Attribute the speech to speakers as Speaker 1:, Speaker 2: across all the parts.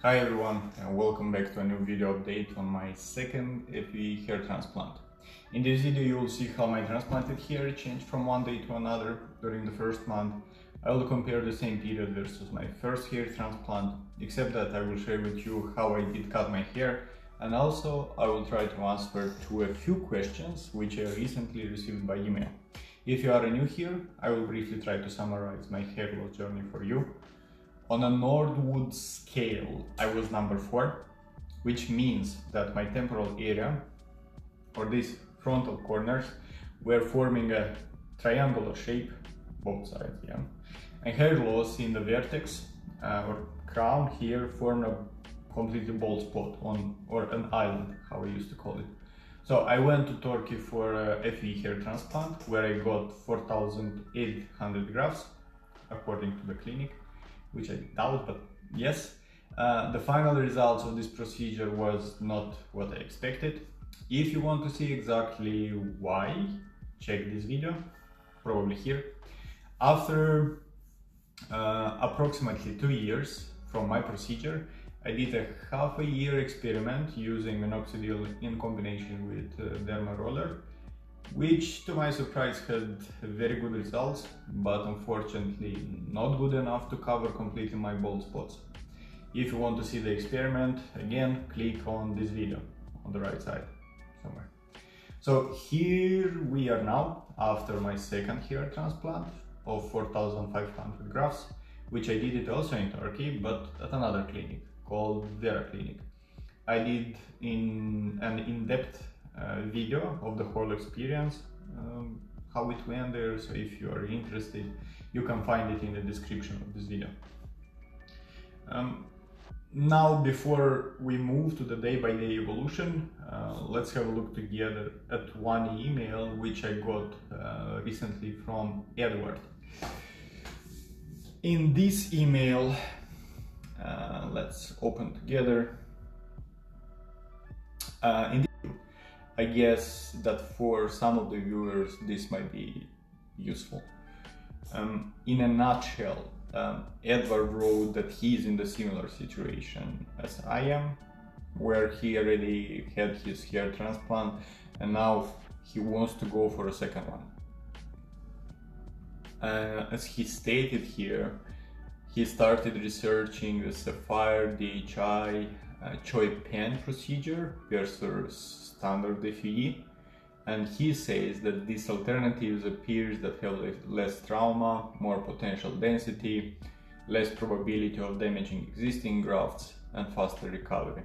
Speaker 1: Hi everyone, and welcome back to a new video update on my second FUE hair transplant. In this video you will see how my transplanted hair changed from one day to another during the first month. I will compare the same period versus my first hair transplant, except that I will share with you how I did cut my hair, and also I will try to answer to a few questions which I recently received by email. If you are new here, I will briefly try to summarize my hair loss journey for you. On a Norwood scale, I was number 4, which means that my temporal area, or these frontal corners, were forming a triangular shape, both sides, yeah. And hair loss in the vertex or crown here formed a completely bald spot or an island, how I used to call it. So I went to Turkey for a FUE hair transplant, where I got 4,800 grafts, according to the clinic, which I doubt, but yes. The final results of this procedure was not what I expected. If you want to see exactly why, check this video, probably here. After approximately 2 years from my procedure, I did a half-a-year experiment using minoxidil in combination with derma roller, which to my surprise had very good results, but unfortunately not good enough to cover completely my bald spots. If you want to see the experiment, again, click on this video on the right side somewhere. So here we are now after my second hair transplant of 4,500 grafts, which I did it also in Turkey, but at another clinic called Vera Clinic. I did an in-depth video of the whole experience, how it went there, so if you are interested, you can find it in the description of this video. Now, before we move to the day-by-day evolution, let's have a look together at one email which I got recently from Edward. In this email, let's open together. I guess that for some of the viewers this might be useful. In a nutshell, Edward wrote that he's in the similar situation as I am, where he already had his hair transplant and now he wants to go for a second one. As he stated here, he started researching the Saphire DHI Choi pen procedure versus standard FUE, and he says that these alternatives appears that have less trauma, more potential density, less probability of damaging existing grafts, and faster recovery,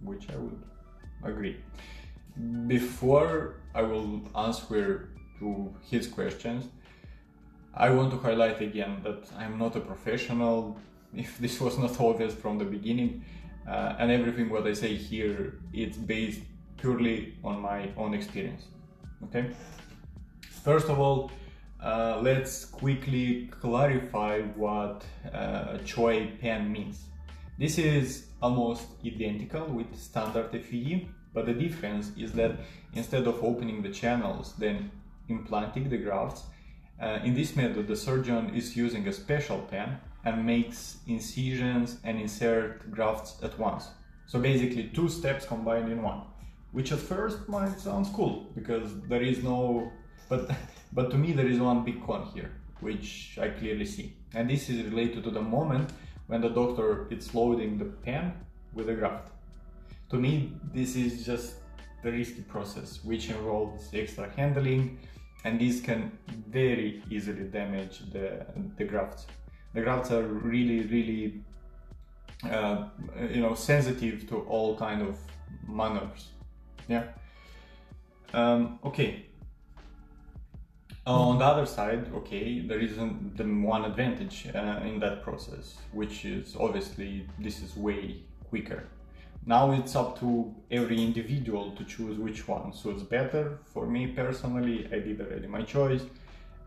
Speaker 1: which I would agree. Before I will answer to his questions, I want to highlight again that I'm not a professional, if this was not obvious from the beginning, and everything what I say here, it's based purely on my own experience. Okay. First of all, let's quickly clarify what Choi pen means. This is almost identical with standard FUE, but the difference is that instead of opening the channels, then implanting the grafts, in this method the surgeon is using a special pen and makes incisions and insert grafts at once. So basically 2 steps combined in one, which at first might sound cool because there is no, but to me there is one big con here, which I clearly see. And this is related to the moment when the doctor is loading the pen with the graft. To me, this is just the risky process, which involves extra handling, and this can very easily damage the grafts. The grafts are really sensitive to all kind of manners. Yeah. Okay. On the other side, okay, there is the one advantage in that process, which is obviously this is way quicker. Now it's up to every individual to choose which one suits better. For me personally, I did already my choice,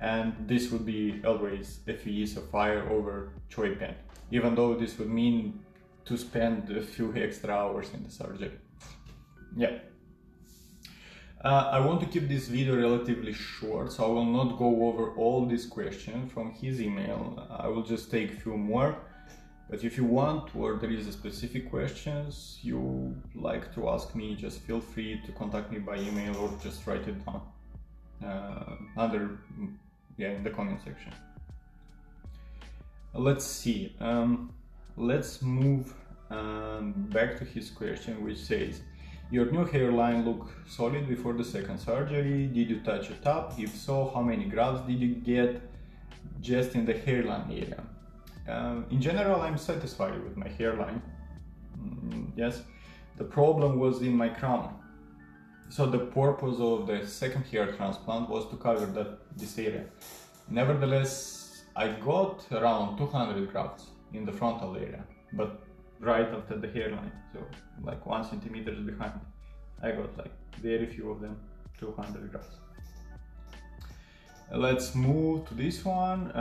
Speaker 1: and this would be always FUE Saphire over Choi pen, even though this would mean to spend a few extra hours in the surgery. Yeah. I want to keep this video relatively short, so I will not go over all these questions from his email. I will just take a few more But if you want, or there is a specific questions you like to ask me, just feel free to contact me by email or just write it down in the comment section. Let's see. Let's move back to his question, which says, your new hairline looked solid before the second surgery. Did you touch it up? If so, how many grafts did you get just in the hairline area? In general, I'm satisfied with my hairline. Yes, the problem was in my crown. So the purpose of the second hair transplant was to cover this area. Nevertheless, I got around 200 grafts in the frontal area, but right after the hairline, so like 1 centimeter behind. I got like very few of them, 200 grafts. Let's move to this one,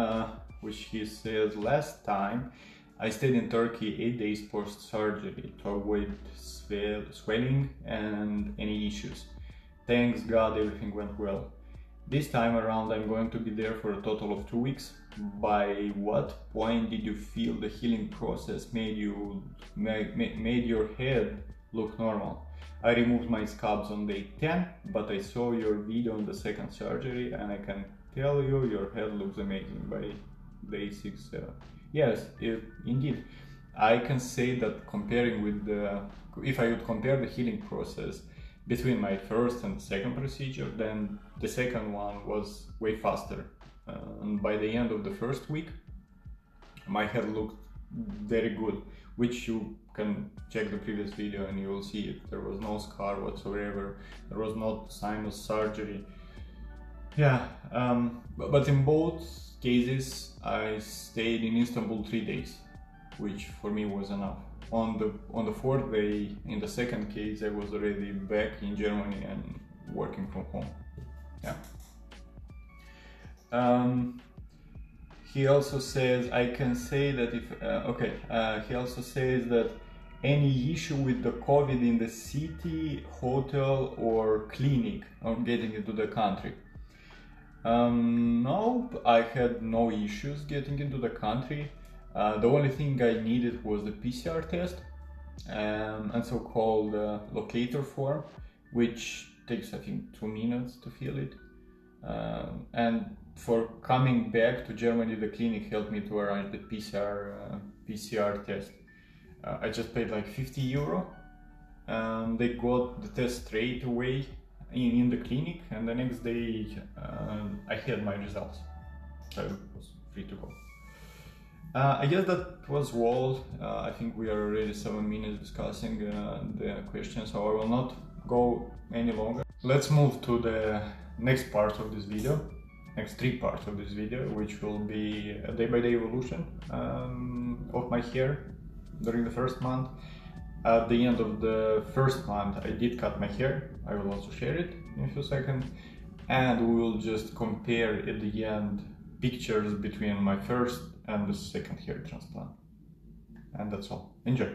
Speaker 1: which he says, last time I stayed in Turkey 8 days post-surgery to avoid swelling and any issues. Thanks God, everything went well. This time around I'm going to be there for a total of 2 weeks. By what point did you feel the healing process made your head look normal? I removed my scabs on day 10, but I saw your video on the second surgery and I can tell you your head looks amazing by day 6. Yes, indeed. I can say that comparing with if I would compare the healing process between my first and second procedure, then the second one was way faster. And by the end of the first week, my head looked very good, which you can check the previous video and you will see it. There was no scar whatsoever, there was no sign of surgery. Yeah, but in both cases I stayed in Istanbul 3 days, which for me was enough. On the fourth day, in the second case, I was already back in Germany and working from home. Yeah. He also says, I can say that if he also says that any issue with the COVID in the city, hotel or clinic on getting into the country. No, I had no issues getting into the country. The only thing I needed was the PCR test and so-called locator form, which takes I think 2 minutes to fill it. And for coming back to Germany, the clinic helped me to arrange the PCR test. I just paid like 50 euro. They got the test straight away in the clinic, and the next day I had my results, so I was free to go. I guess that was all. I think we are already 7 minutes discussing the questions, so I will not go any longer. Let's move to the next part of this video, next 3 parts of this video, which will be a day-by-day evolution of my hair during the first month. At the end of the first month I did cut my hair. I will also share it in a few seconds, and we will just compare at the end pictures between my first and the second hair transplant. And that's all. Enjoy!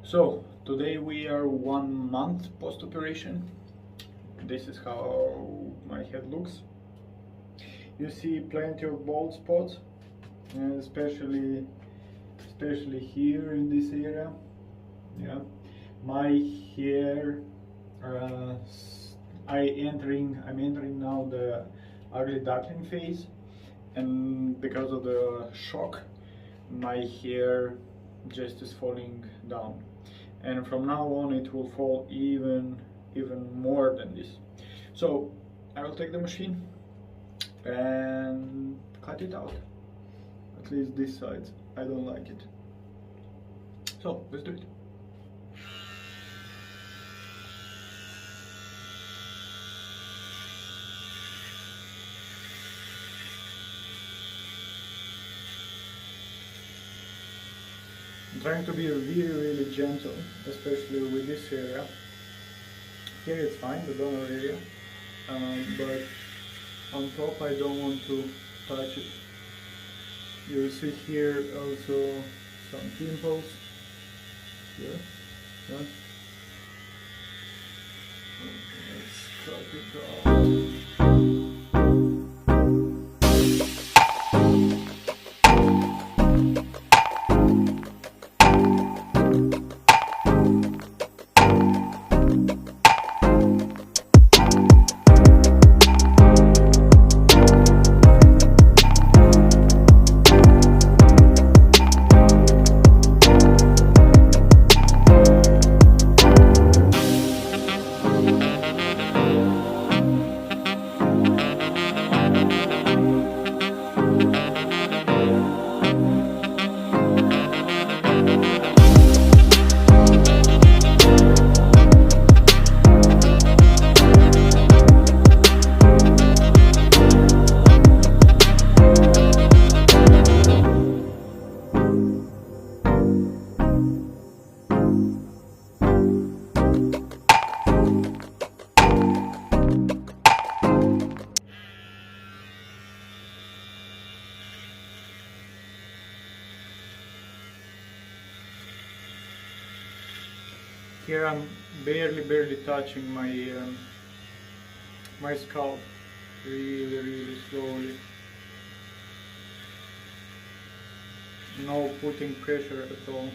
Speaker 2: So today we are 1 month post-operation. This is how my head looks. You see plenty of bald spots, and especially here in this area. Yeah, my hair. I'm entering now the ugly duckling phase, and because of the shock, my hair just is falling down, and from now on it will fall even more than this. So I will take the machine and cut it out, at least this side. I don't like it, so let's do it. I'm trying to be really gentle, especially with this area. Here it's fine, the donor area, but on top I don't want to touch it. You see here also some pimples. Here, yeah. Let's cut it off. Here I'm barely touching my scalp, really slowly. No putting pressure at all.